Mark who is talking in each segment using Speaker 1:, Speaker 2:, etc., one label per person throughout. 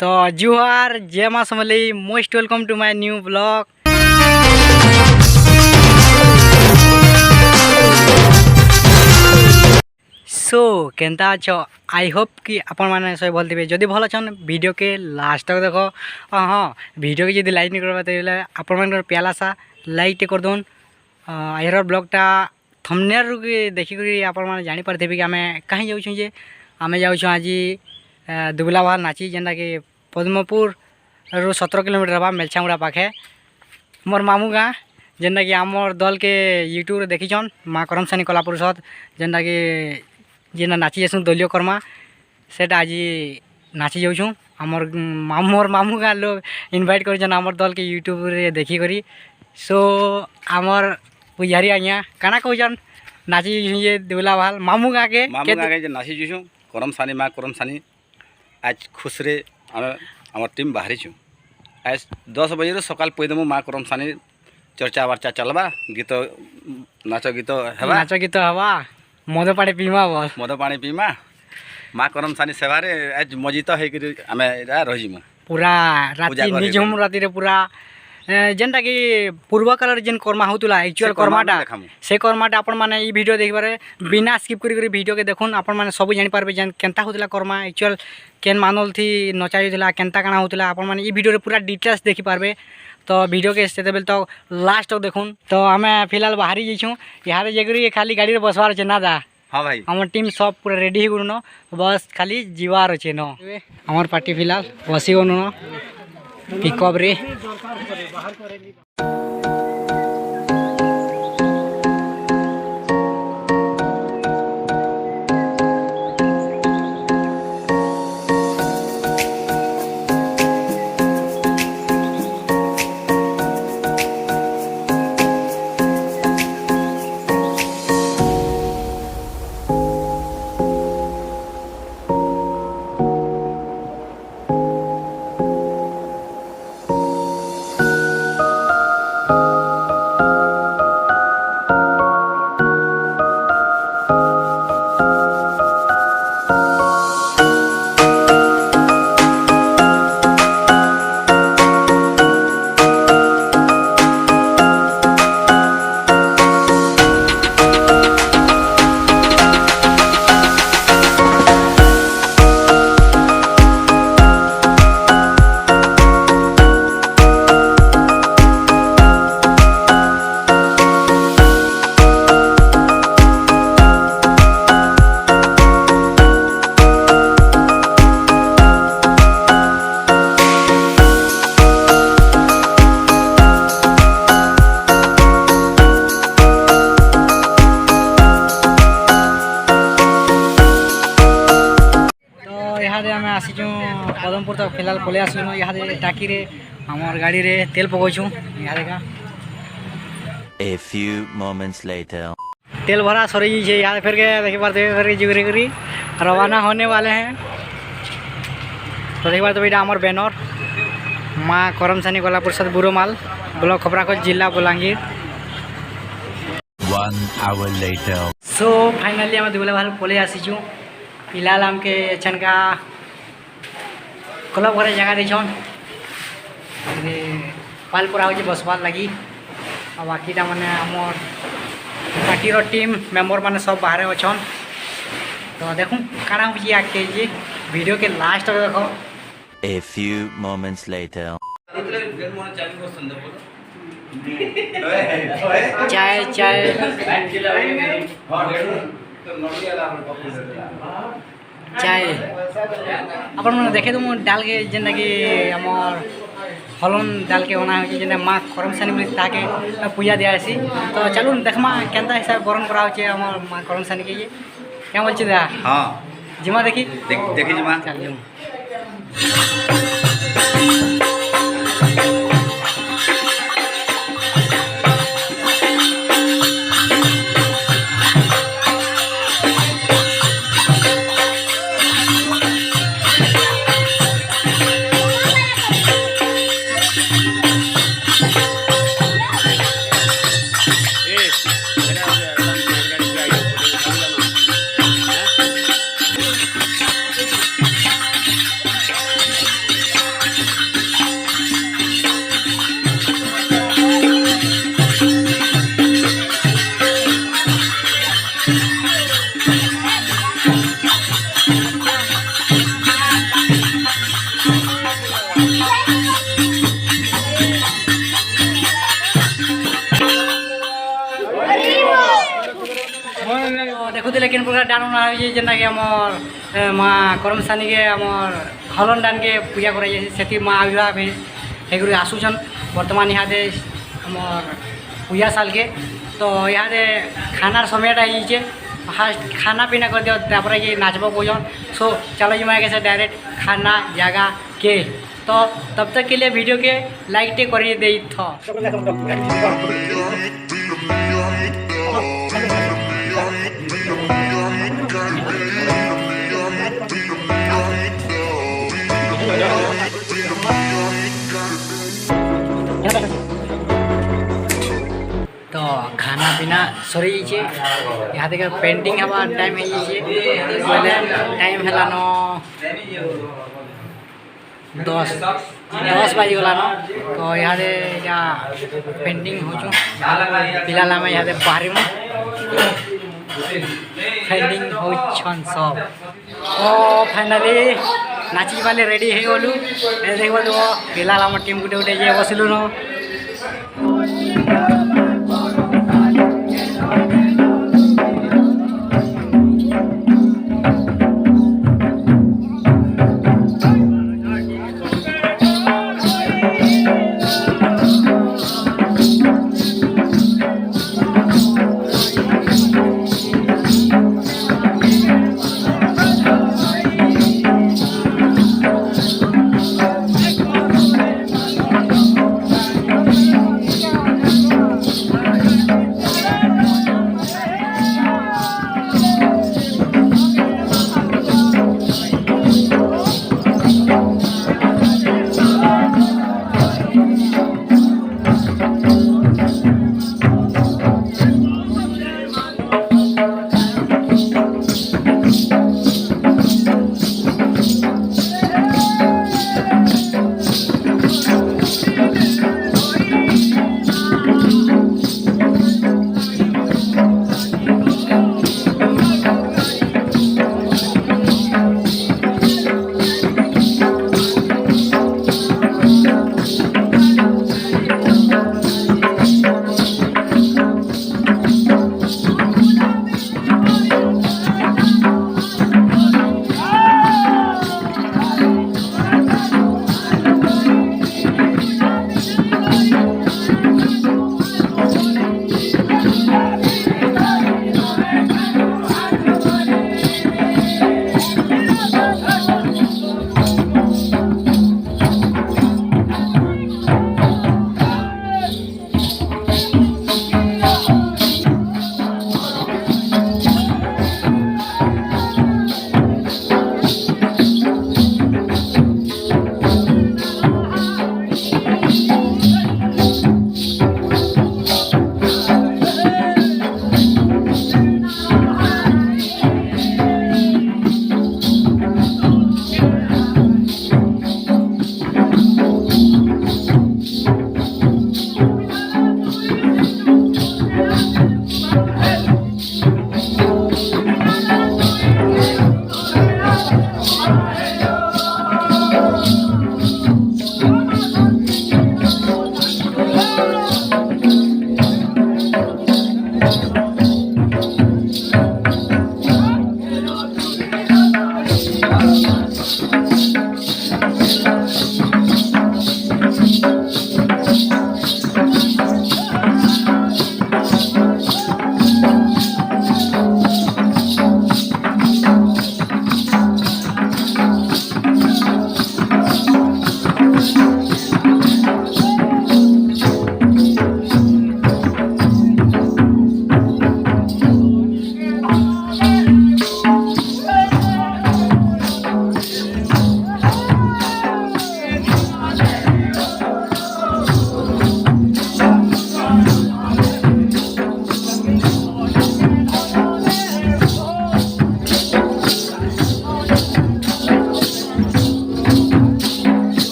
Speaker 1: तो जुहार जय माँ Samli most welcome to my new blog. So केनता अच्छो आई होप कि आपण मैंने सब भल थे। जदि भल अच्छन वीडियो के लास्ट तक देख। हाँ वीडियो के जब लाइक नहीं करवा आपण मान प्याला सा लाइक टे कर दून। यार ब्लॉगटा थंबनेल देखिक आपण मैंने जानीपारे कि आम कहीं जाऊँ जे आम जाऊँ आज दुबला भाल नाची जेनटा कि पद्मपुर रु 17 किलोमीटर हवा मेलछामुड़ा पाखे मोर मामू गाँ जेनटा कि आमर दल के यूट्यूब रे देखीछन माँ करमसानी कला परिषद जेनटा कि जेना नाची जासूँ दलीय कर्मा सेटा आज नाची जाऊँ। आमर मोर मामू गाँ लोग इनवाइट कर आमर दल के यूट्यूब रे देखी करी। सो आमर पुजारी आज्ञा काना कहन नाची जे दुबला भाल मामू गाँ के
Speaker 2: नाची जुछुँ करमसानी माँ करमसानी आज खुश रे आम टीम बाहरी छूँ। आज 10 बजे सकाल पैदमु माँ करमसानी चर्चा वार्चा चलवा गीत नाच गीत
Speaker 1: हवा मद पानी पीमा बस
Speaker 2: मद पानी पीमा माँ करमसानी सेवारे आज मजित होकर आम रहीमु
Speaker 1: पूरा राति निझुम राति पूरा जेनटा कि पूर्व काल जेन कर्मा होतुला एक्चुअल कर्माटा से कर्माटा आपण माने ई वीडियो देखबारे बिना स्किप करी वीडियो के देखुन आपण माने सब जानि पारबे जेन केनता होतुला कर्मा एक्चुअल केन मानल थी नचा होतुला केनता काना होतुला आपण माने ई वीडियो रे पूरा डिटेल्स देखि पारबे। तो वीडियो के से बेल तो लास्ट तक देखुन। तो आमे फिलहाल बाहरी जाइछू यहाँ जेकरी खाली गाड़ी रे बसवार छै ना दा।
Speaker 2: हाँ भाई
Speaker 1: हमर टीम सब पूरा रेडी ही गुनो बस खाली जीवार अछि न हमर पार्टी फिलहाल बसी गनो न पिकअप रे। आसीचु पदमपुर तक फिलहाल पलि आसलु यहाँ टाकी रे हमार गाड़ी रे तेल पकाउछु। यहाँ देखा
Speaker 3: A few moments later
Speaker 1: तेल भरा सरी छे यहाँ फिर के देखि पारते फिर जुगरी करी रवाना होने वाले हैं। तो देखि पारते बेटा हमार बैनर माँ करमसानी कला परिषद बुरोमाल ब्लॉक खपराखोल जिला Balangir.
Speaker 3: 1 hour later
Speaker 1: so finally आम दुबला भाल पलि आसीचु। फिलहाल हमके छनका क्लब घरे जगह देछन पाल पूरा हो बसवार लगी और बाकीटा माने आमर पार्टीर टीम मेम्बर माने सब बाहर अच्छन। तो देखूँ काना हो आगे जे वीडियो के लास्ट तक देखो।
Speaker 3: A few moments later
Speaker 1: चाय चाय चाय अपन मैंने देखे तुम डाल के जेना कि आमर हलन डाल के बना हो जेना माँ करमसानी बोली ताके पूजा दिया आसी। तो चलू देखमा केनता हिसाब बरण करा होचे आमर माँ करमसानी के क्या बोल छी दा।
Speaker 2: हाँ
Speaker 1: जिमा देखी
Speaker 2: देखी जिमा
Speaker 1: चल अलग डान बना होइए जेना कि हमर माँ करमसानी के हमर हलन डान के पूजा करा जाए सेति माँ आविर्भाव हेगुरी आसुछन वर्तमान यहाँ दे हमर पूजा साल के तो यहाँ दे खानार समय है फास्ट खाना पीना कर दियो तापर कि नाचबो कोजन सो चलो जी मैं डायरेक्ट खाना जगह के तो तब तक के लिए वीडियो के लाइक टे कर दे था तो खाना पीना सरी यहाँ तक पेंटिंग हवा टाइम है टाइम है दस बाजी गलान तो यहाँ पेंटिंग हो पिला यहाँ बाहर पेंटिंग हो सब तो फाइनाली नाची पाले रेडी हो गलु देख पिला टीम गुटे गुटे जे बसलु न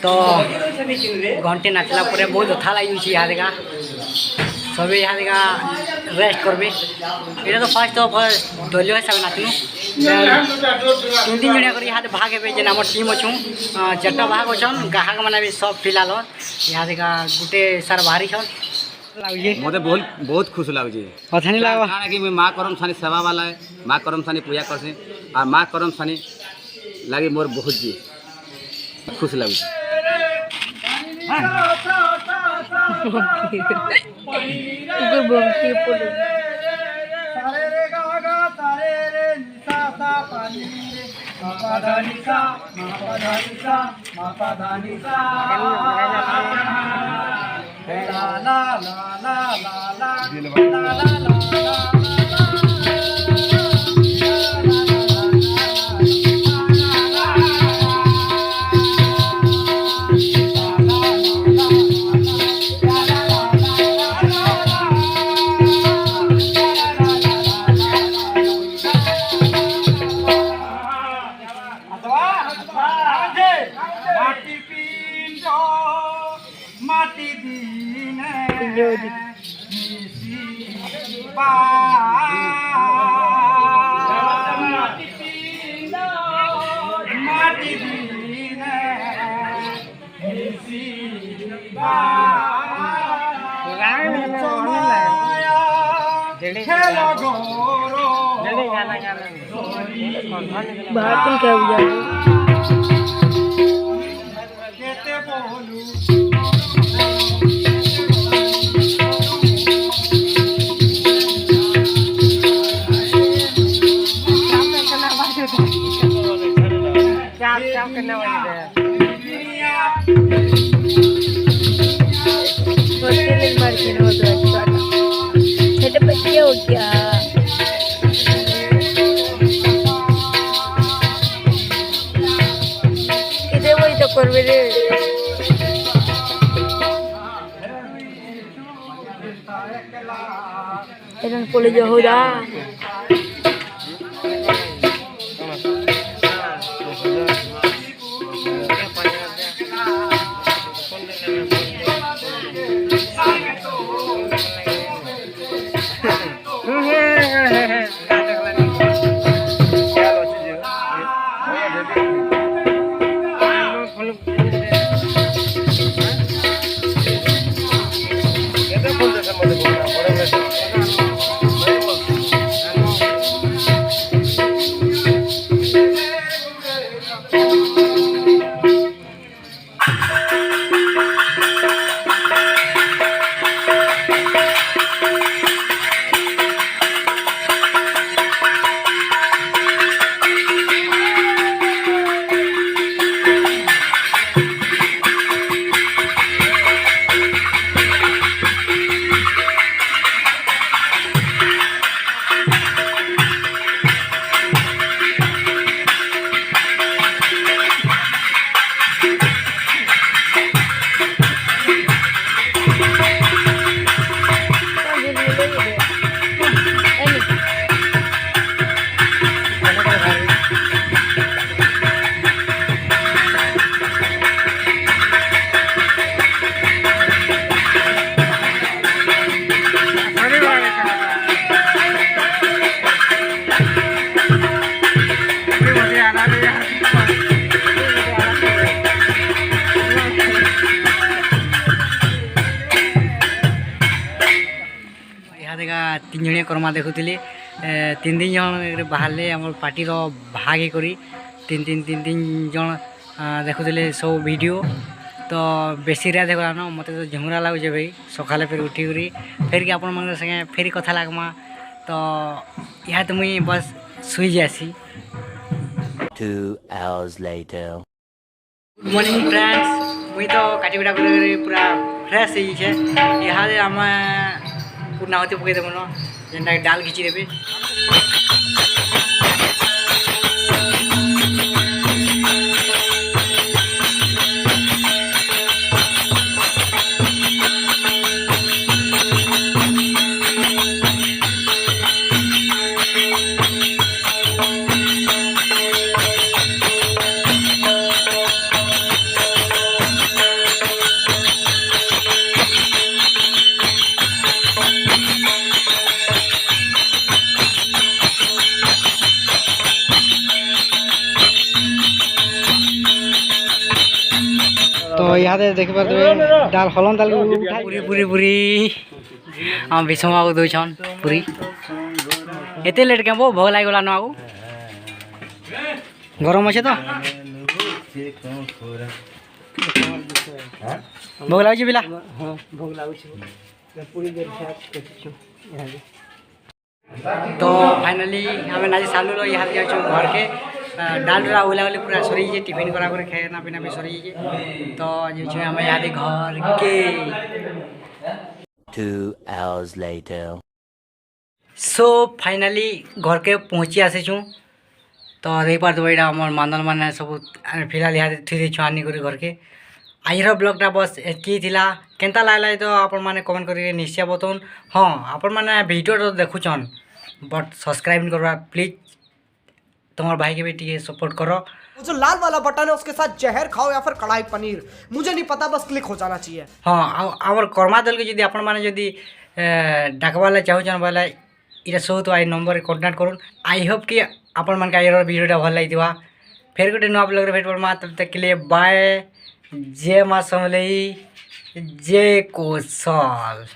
Speaker 1: तो घंटे नाचला पर बहुत अच्छा लगे यहाँ देखा सभी यहाँ देखा रेस्ट करबे ये तो फर्स्ट दलीय हिसाब से नाचनु तीन तीन जणिया कर यहाँ भाग हे जेन आम टीम अच्छू चार्टा भाग अच्छन गाहक मैंने भी सब फिलहाल यहाँ देखा गोटे सार बाहरी छन
Speaker 2: मते बहुत खुश लागे
Speaker 1: अच्छा नहीं लगा
Speaker 2: कारण कि माँ करम सानी सेवा वाला है माँ करम सानी पूजा करसी और माँ करम सानी लगे मोर बहुत जी खुश लागे
Speaker 4: बात क्या हुआ हो गया कितने वही तो कर मेरे एरन कॉलेज हो जा
Speaker 1: तीन जणिया करमा देखुली 3 जन बाहर आम पार्टी भाग करी 3 जन देखुले सब वीडियो तो बेसी रे देखलान मत तो झुमरा लगुचे भाई सकाले फिर उठी करी फिर कि आपण मन संगे फिर कथा लगमा तो यहाँ तो मुई बस सुई जासी
Speaker 3: 2 hours later.
Speaker 1: Good morning friends मुई तो काटी कुटा कर पूरा फ्रेश हो यहाँ आम पूर्णा होती पकई देव जेनटा डाल घिची देवी तो यहाँ देखी पारे डाल हलन डाल पूरी पूरी पूरी हम विषमा को दून पूरी एत लेट क्या भोग लगे न आगो गरम अच्छे तो भोग लगे पिला तो फाइनाली हमें नाजी सालू यहाँ जाऊँ घर के डाल रा ओला ओली पूरा सरी जे टिफिन करा करे खाना पीना भी सरी जे तो जे हम यहाँ घर के
Speaker 3: 2 hours later.
Speaker 1: सो फाइनाली घर के पहुँची आसी छूँ तो देख पार तो यहाँ आम मानदल मैंने सब फिलहाल यहाँ थी देछु आनी कर घर के आजर ब्लॉगटा बस एतकी थिला केनता लागला तो आपण मैंने कमेंट करके निश्चय बताऊन हाँ आपण मैंने वीडियो तो देखुचन बट सब्सक्राइब करवा प्लीज तुम्हारे भाई के भी टी सपोर्ट करो
Speaker 5: जो लाल वाला बटन है उसके साथ जहर खाओ या फिर कढ़ाई पनीर मुझे नहीं पता बस क्लिक हो जाना चाहिए
Speaker 1: हाँ आमर कर्मा दल के जब आपण मैंने जदि डाकवाला चाहून बोले इटा शो तो आई नंबर कॉन्टाक्ट करूँ आई होप कि आपण मन आज वीडियोटा भल लगी फिर गोटे नुआ ब्लॉग भेट पड़मा तब तक के लिए बाय जय माँ समलई जय कौशल।